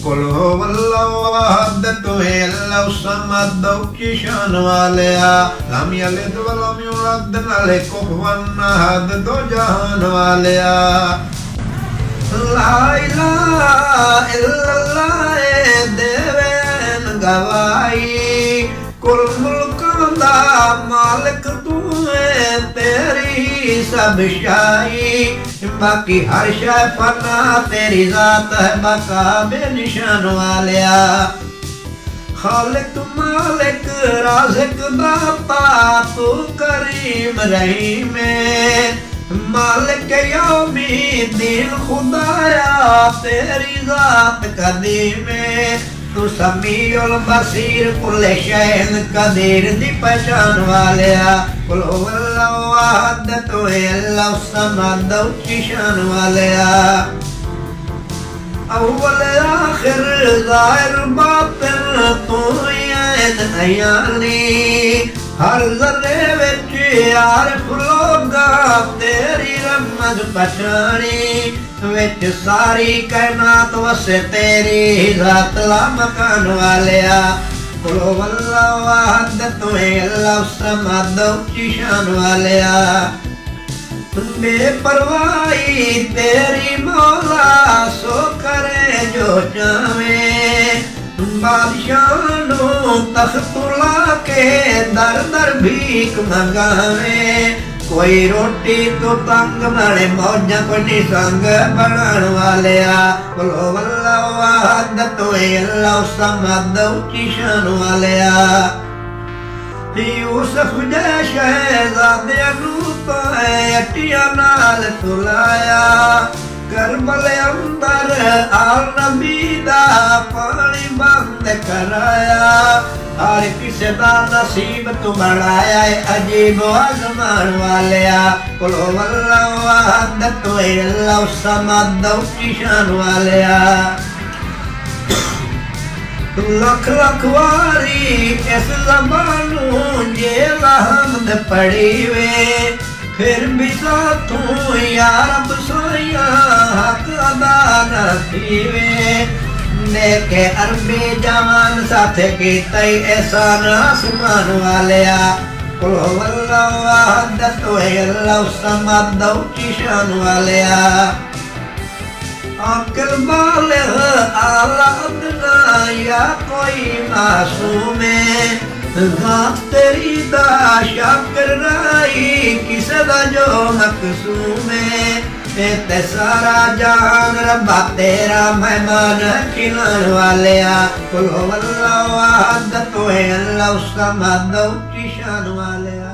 कुल हुवल्लाहु अहद तोहे अल्लाहु समद ऊंची शान वालिया लम यलिद वलम यूलद नाले कुफुवन अहद दो जहान वालिया ला इलाहा इल्लल्लाह देवेन गवाई कुल मुल्कां दा मालिक तू है तेरी सब शाही बाकी हर शय फना तेरी जात है बका बेनिशान वालिया खालिक मालिक राज़िक दाता तू करीम रहीम मालिक यौमी दीन खुदाया तेरी जात कदीम तू समीउल बसीर कुल्ले शैन कदीर दी पहचान वालिया कुल हुवल्लाहु अहद तोहे अल्लाहु समद ऊंची शान वालिया अव्वल आखिर ज़ाहिर बातिन तू ऐन अयानी हर ज़र्रे विच आरिफ लोगा तेरी रमज़ पछाणी विच सारी कायनात वसे तेरी ज़ात ला मकान वालिया कुल हुवल्लाहु अहद तोहे अल्लाहु समद ऊंची शान वालिया बेपरवाही तेरी मौला सो करे जो चावे बादशाह नू तख्त लाके दर दर भीख मंगावे कोई रोटी तो तंग मारे मौजा कोई नहीं संग बनान वालिया कुल हुवल्लाहु अहद तोहे अल्लाहु समद ऊंची शान वालिया यूसुफ जै शहज़ादियां नू अटिया नाल तुलाया करबल अंदर आल नबी दा पानी बंद कराया हर किसे दा नसीब तू बनाया अजीब आजमान वालिया कुल हुवल्लाहु अहद तोहे अल्लाहु समद ऊंची शान वालिया लख लख वारी इस ज़बानू जे रहमद पढ़ी वे फिर भी तू या रब सोया हक अदा न थीवे देखे अरबी जवान साथे कीतई एहसान आसमान वालिया कुल हुवल्लाहु अहद तोहे अल्लाहु समद ऊंची शान वालिया आकिल बालिग़ आला अदना या कोई मासूम ज़ात तेरी दा शाकिर राई किसे दा जो मकसूम ते सारा जान रब्बा तेरा मेहमान खिलान वालिया कुल हुवल्लाहु अहद तोहे अल्लाहु समद ऊंची शान वालिया।